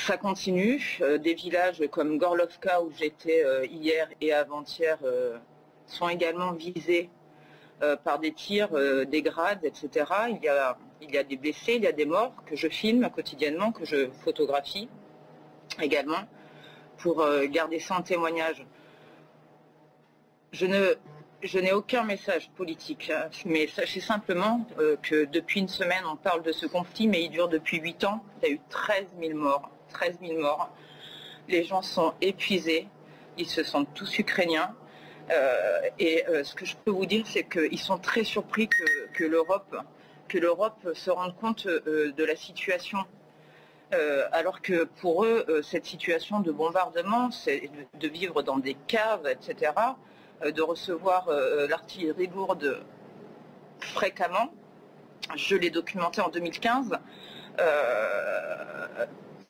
Ça continue. Des villages comme Gorlovka, où j'étais hier et avant-hier, sont également visés par des tirs, des grades, etc. Il y a des blessés, il y a des morts que je filme quotidiennement, que je photographie également, pour garder ça en témoignage. Je n'ai aucun message politique, hein, mais sachez simplement que depuis une semaine, on parle de ce conflit, mais il dure depuis 8 ans. Il y a eu 13 000 morts. 13 000 morts. Les gens sont épuisés, ils se sentent tous ukrainiens. Ce que je peux vous dire, c'est qu'ils sont très surpris que l'Europe se rende compte de la situation. Alors que pour eux, cette situation de bombardement, c'est de vivre dans des caves, etc., de recevoir l'artillerie lourde fréquemment. Je l'ai documenté en 2015.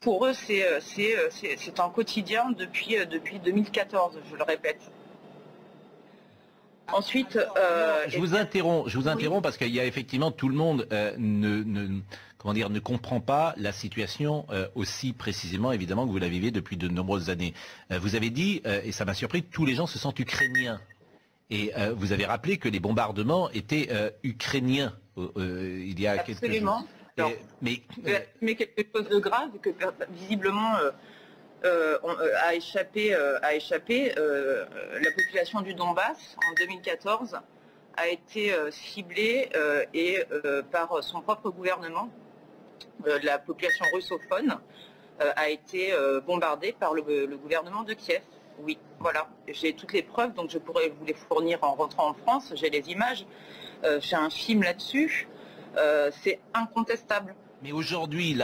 Pour eux, c'est un quotidien depuis 2014, je le répète. Ensuite, je vous interromps parce qu'il y a effectivement tout le monde ne comprend pas la situation aussi précisément, évidemment, que vous la vivez depuis de nombreuses années. Vous avez dit, et ça m'a surpris, tous les gens se sentent ukrainiens. Et vous avez rappelé que les bombardements étaient ukrainiens il y a quelques jours. Alors, mais quelque chose de grave que visiblement a échappé. La population du Donbass en 2014 a été ciblée par son propre gouvernement. La population russophone a été bombardée par le gouvernement de Kiev. Oui, voilà. J'ai toutes les preuves, donc je pourrais vous les fournir en rentrant en France. J'ai les images. J'ai un film là-dessus. C'est incontestable. Mais aujourd'hui,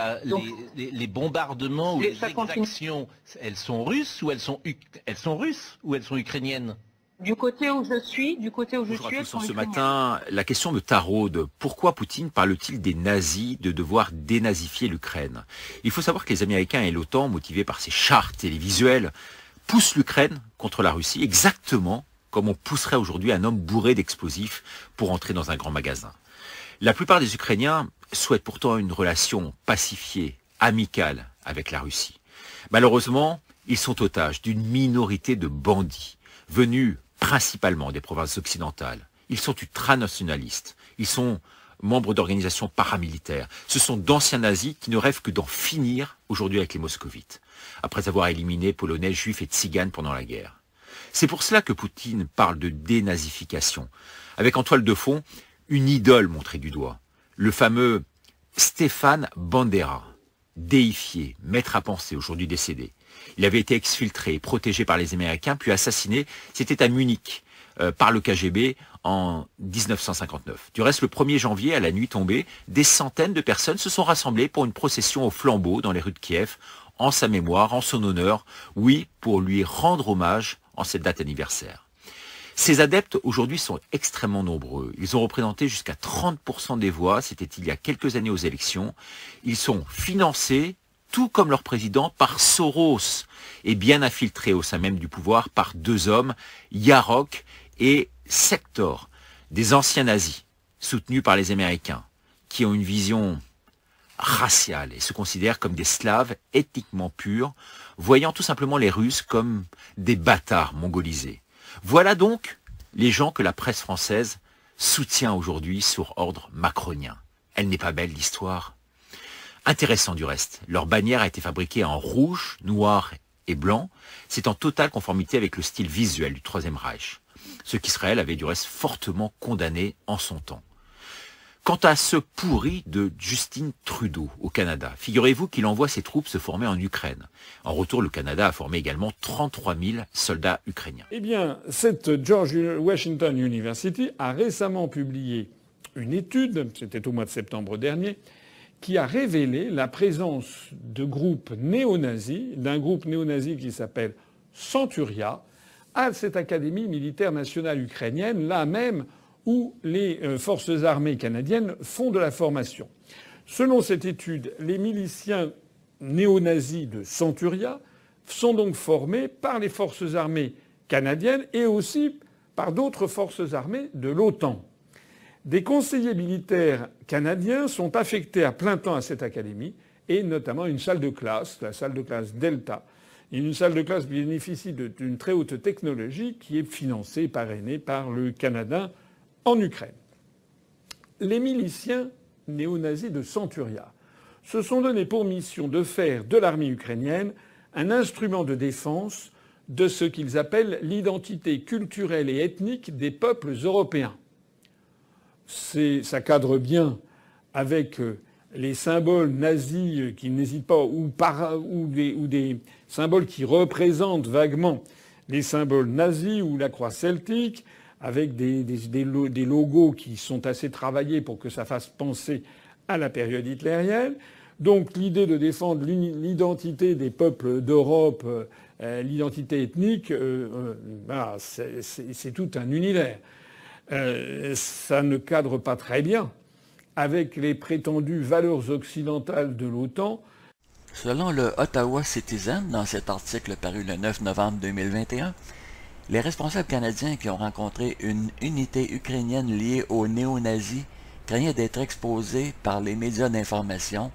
les bombardements ou les exactions, elles sont russes ou elles sont ukrainiennes? Du côté où je suis, Bonjour à tous. Ce matin, la question me taraude. Pourquoi Poutine parle-t-il des nazis, de devoir dénazifier l'Ukraine? Il faut savoir que les Américains et l'OTAN, motivés par ces charts télévisuels, poussent l'Ukraine contre la Russie, exactement comme on pousserait aujourd'hui un homme bourré d'explosifs pour entrer dans un grand magasin. La plupart des Ukrainiens souhaitent pourtant une relation pacifiée, amicale avec la Russie. Malheureusement, ils sont otages d'une minorité de bandits, venus principalement des provinces occidentales. Ils sont ultranationalistes, ils sont membres d'organisations paramilitaires. Ce sont d'anciens nazis qui ne rêvent que d'en finir aujourd'hui avec les moscovites, après avoir éliminé Polonais, Juifs et Tziganes pendant la guerre. C'est pour cela que Poutine parle de dénazification, avec en toile de fond une idole montrée du doigt, le fameux Stéphane Bandera, déifié, maître à penser, aujourd'hui décédé. Il avait été exfiltré, protégé par les Américains, puis assassiné, c'était à Munich, par le KGB en 1959. Du reste, le 1er janvier, à la nuit tombée, des centaines de personnes se sont rassemblées pour une procession au flambeau dans les rues de Kiev, en sa mémoire, en son honneur, oui, pour lui rendre hommage en cette date anniversaire. Ces adeptes, aujourd'hui, sont extrêmement nombreux. Ils ont représenté jusqu'à 30% des voix, c'était il y a quelques années aux élections. Ils sont financés, tout comme leur président, par Soros, et bien infiltrés au sein même du pouvoir par deux hommes, Yarok et Sektor, des anciens nazis, soutenus par les Américains, qui ont une vision raciale et se considèrent comme des Slaves ethniquement purs, voyant tout simplement les Russes comme des bâtards mongolisés. Voilà donc les gens que la presse française soutient aujourd'hui sur ordre macronien. Elle n'est pas belle l'histoire. Intéressant du reste, leur bannière a été fabriquée en rouge, noir et blanc. C'est en totale conformité avec le style visuel du Troisième Reich, ce qu'Israël avait du reste fortement condamné en son temps. Quant à ce pourri de Justin Trudeau au Canada, figurez-vous qu'il envoie ses troupes se former en Ukraine. En retour, le Canada a formé également 33 000 soldats ukrainiens. Eh bien, cette George Washington University a récemment publié une étude, c'était au mois de septembre dernier, qui a révélé la présence de groupes néo-nazis, d'un groupe néo-nazi qui s'appelle Centuria, à cette Académie militaire nationale ukrainienne, là même où les forces armées canadiennes font de la formation. Selon cette étude, les miliciens néo-nazis de Centuria sont donc formés par les forces armées canadiennes et aussi par d'autres forces armées de l'OTAN. Des conseillers militaires canadiens sont affectés à plein temps à cette académie et notamment une salle de classe, la salle de classe Delta. Une salle de classe qui bénéficie d'une très haute technologie qui est financée, parrainée par le Canada en Ukraine. Les miliciens néo-nazis de Centuria se sont donné pour mission de faire de l'armée ukrainienne un instrument de défense de ce qu'ils appellent l'identité culturelle et ethnique des peuples européens. Ça cadre bien avec les symboles nazis qui n'hésitent pas, ou des symboles qui représentent vaguement les symboles nazis ou la croix celtique, avec des logos qui sont assez travaillés pour que ça fasse penser à la période hitlérienne. Donc l'idée de défendre l'identité des peuples d'Europe, l'identité ethnique, c'est tout un univers. Ça ne cadre pas très bien avec les prétendues valeurs occidentales de l'OTAN. Selon le Ottawa Citizen, dans cet article paru le 9 novembre 2021, les responsables canadiens qui ont rencontré une unité ukrainienne liée aux néo-nazis craignaient d'être exposés par les médias d'information.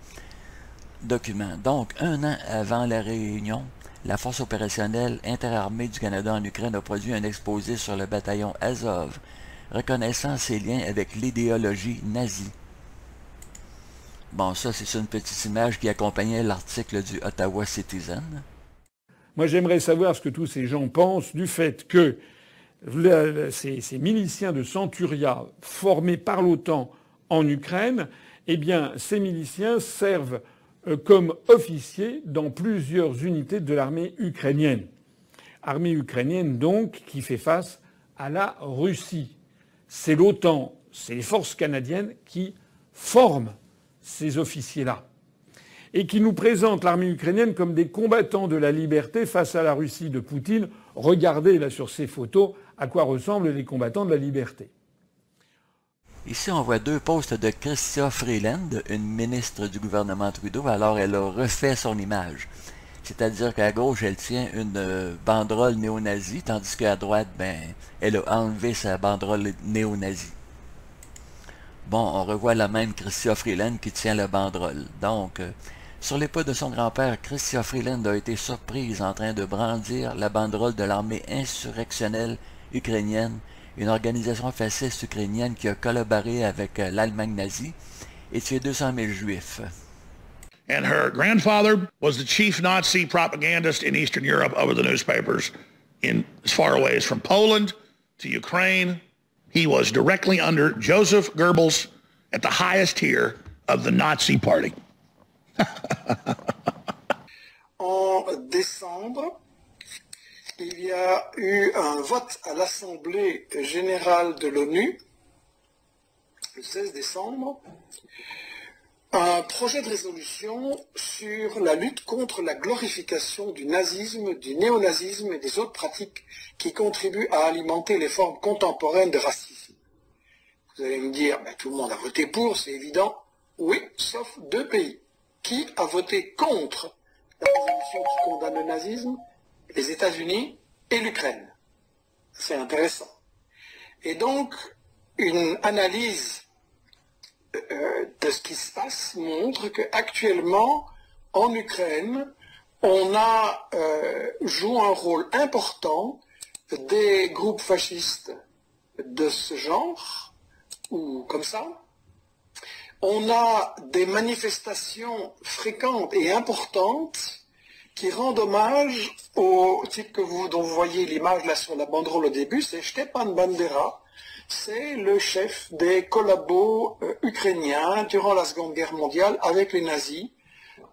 Document. Donc, 1 an avant la réunion, la force opérationnelle interarmée du Canada en Ukraine a produit un exposé sur le bataillon Azov, reconnaissant ses liens avec l'idéologie nazie. Bon, ça, c'est une petite image qui accompagnait l'article du Ottawa Citizen. Moi, j'aimerais savoir ce que tous ces gens pensent du fait que ces miliciens de Centuria formés par l'OTAN en Ukraine, eh bien, ces miliciens servent comme officiers dans plusieurs unités de l'armée ukrainienne. Armée ukrainienne, donc, qui fait face à la Russie. C'est l'OTAN, c'est les forces canadiennes qui forment ces officiers-là et qui nous présentent l'armée ukrainienne comme des combattants de la liberté face à la Russie de Poutine. Regardez là sur ces photos à quoi ressemblent les combattants de la liberté. Ici, on voit 2 postes de Chrystia Freeland, une ministre du gouvernement Trudeau, alors elle a refait son image. C'est-à-dire qu'à gauche, elle tient une banderole néo-nazie, tandis qu'à droite, elle a enlevé sa banderole néo-nazie. Bon, on revoit la même Chrystia Freeland qui tient la banderole. Donc, sur les pas de son grand-père, Chrystia Freeland a été surprise en train de brandir la banderole de l'armée insurrectionnelle ukrainienne, une organisation fasciste ukrainienne qui a collaboré avec l'Allemagne nazie et tué 200 000 juifs. And her grandfather was the chief Nazi propagandist in Eastern Europe over the newspapers in as far away as from Poland to Ukraine. He was directly under Joseph Goebbels at the highest tier of the Nazi party. En décembre, il y a eu un vote à l'Assemblée générale de l'ONU, le 16 décembre, un projet de résolution sur la lutte contre la glorification du nazisme, du néonazisme et des autres pratiques qui contribuent à alimenter les formes contemporaines de racisme. Vous allez me dire, tout le monde a voté pour, c'est évident. Oui, sauf 2 pays. Qui a voté contre la résolution qui condamne le nazisme? Les États-Unis et l'Ukraine. C'est intéressant. Et donc, une analyse de ce qui se passe montre qu'actuellement, en Ukraine, on a joué un rôle important des groupes fascistes de ce genre, ou comme ça. On a des manifestations fréquentes et importantes qui rendent hommage au type dont vous voyez l'image là sur la banderole au début, c'est Stepan Bandera. C'est le chef des collabos ukrainiens durant la Seconde Guerre mondiale avec les nazis,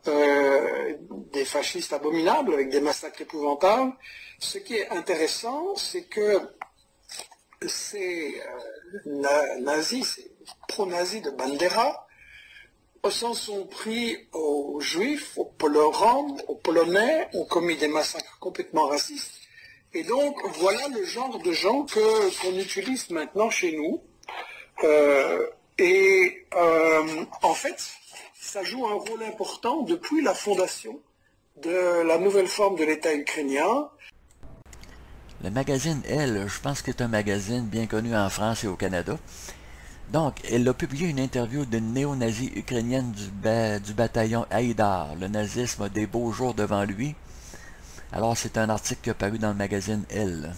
des fascistes abominables avec des massacres épouvantables. Ce qui est intéressant, c'est que ces nazis, ces pro-nazis de Bandera, s'en sont pris aux Juifs, aux Polonais, aux Polonais, ont commis des massacres complètement racistes. Et donc, voilà le genre de gens qu'on utilise maintenant chez nous. En fait, ça joue un rôle important depuis la fondation de la nouvelle forme de l'État ukrainien. Le magazine Elle, je pense que c'est un magazine bien connu en France et au Canada. Donc, elle a publié une interview d'une néo-nazie ukrainienne du bataillon Haïdar. Le nazisme a des beaux jours devant lui. Alors, c'est un article qui a paru dans le magazine Elle.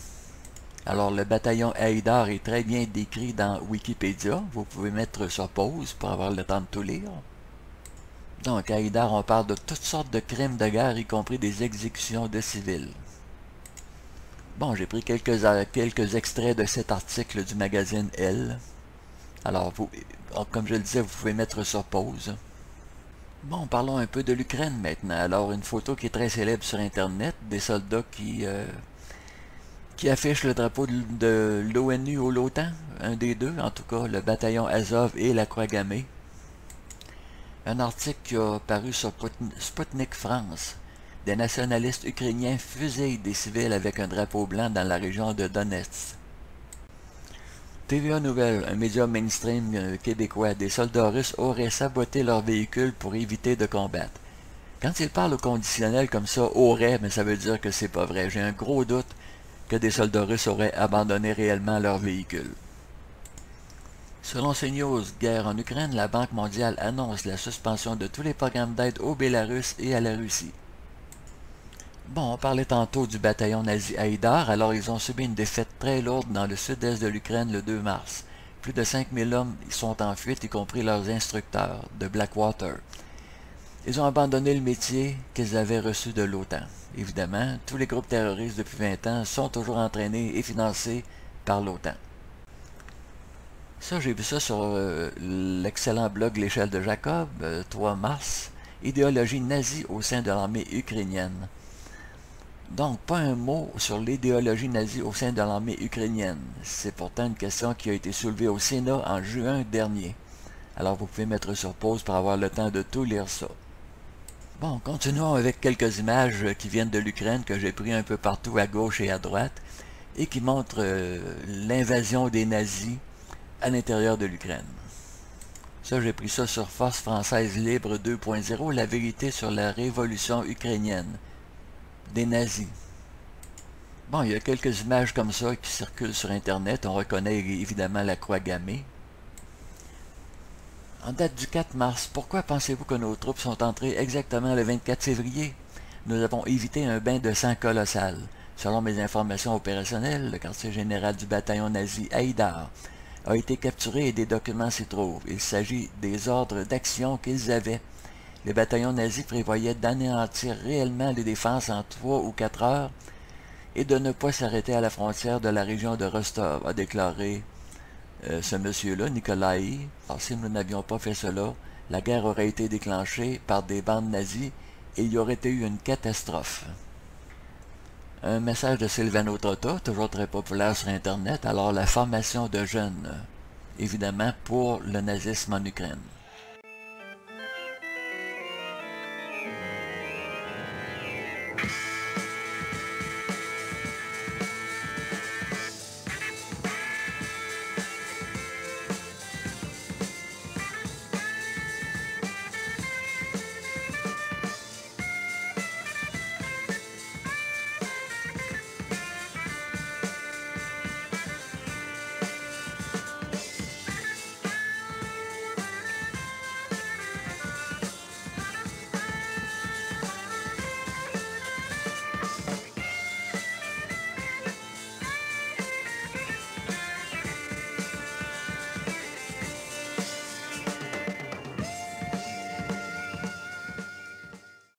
Alors, le bataillon Haïdar est très bien décrit dans Wikipédia. Vous pouvez mettre sur pause pour avoir le temps de tout lire. Donc, Haïdar, on parle de toutes sortes de crimes de guerre, y compris des exécutions de civils. Bon, j'ai pris quelques extraits de cet article du magazine Elle. Alors, comme je le disais, vous pouvez mettre sur pause. Bon, parlons un peu de l'Ukraine maintenant. Alors, une photo qui est très célèbre sur Internet, des soldats qui affichent le drapeau de l'ONU ou l'OTAN, un des deux, en tout cas, le bataillon Azov et la Croix gammée. Un article qui a paru sur Sputnik France. Des nationalistes ukrainiens fusillent des civils avec un drapeau blanc dans la région de Donetsk. TVA Nouvelles, un média mainstream québécois, des soldats russes auraient saboté leur véhicule pour éviter de combattre. Quand ils parlent au conditionnel comme ça, aurait, mais ça veut dire que c'est pas vrai. J'ai un gros doute que des soldats russes auraient abandonné réellement leur véhicule. Selon CNews, guerre en Ukraine, la Banque mondiale annonce la suspension de tous les programmes d'aide au Bélarus et à la Russie. Bon, on parlait tantôt du bataillon nazi Haïdar, alors ils ont subi une défaite très lourde dans le sud-est de l'Ukraine le 2 mars. Plus de 5000 hommes sont en fuite, y compris leurs instructeurs de Blackwater. Ils ont abandonné le métier qu'ils avaient reçu de l'OTAN. Évidemment, tous les groupes terroristes depuis 20 ans sont toujours entraînés et financés par l'OTAN. Ça, j'ai vu ça sur l'excellent blog L'échelle de Jacob, 3 mars, idéologie nazie au sein de l'armée ukrainienne. Donc, pas un mot sur l'idéologie nazie au sein de l'armée ukrainienne. C'est pourtant une question qui a été soulevée au Sénat en juin dernier. Alors, vous pouvez mettre sur pause pour avoir le temps de tout lire ça. Bon, continuons avec quelques images qui viennent de l'Ukraine que j'ai pris un peu partout à gauche et à droite et qui montrent l'invasion des nazis à l'intérieur de l'Ukraine. Ça, j'ai pris ça sur Force française libre 2.0, la vérité sur la révolution ukrainienne des nazis. Bon, il y a quelques images comme ça qui circulent sur Internet. On reconnaît évidemment la croix gammée. En date du 4 mars, pourquoi pensez-vous que nos troupes sont entrées exactement le 24 février? Nous avons évité un bain de sang colossal. Selon mes informations opérationnelles, le quartier général du bataillon nazi Haïdar a été capturé et des documents s'y trouvent. Il s'agit des ordres d'action qu'ils avaient. Les bataillons nazis prévoyaient d'anéantir réellement les défenses en 3 ou 4 heures et de ne pas s'arrêter à la frontière de la région de Rostov, a déclaré ce monsieur-là, Nikolai. Alors, si nous n'avions pas fait cela, la guerre aurait été déclenchée par des bandes nazies et il y aurait eu une catastrophe. Un message de Silvano Trotta, toujours très populaire sur Internet, alors la formation de jeunes, évidemment, pour le nazisme en Ukraine.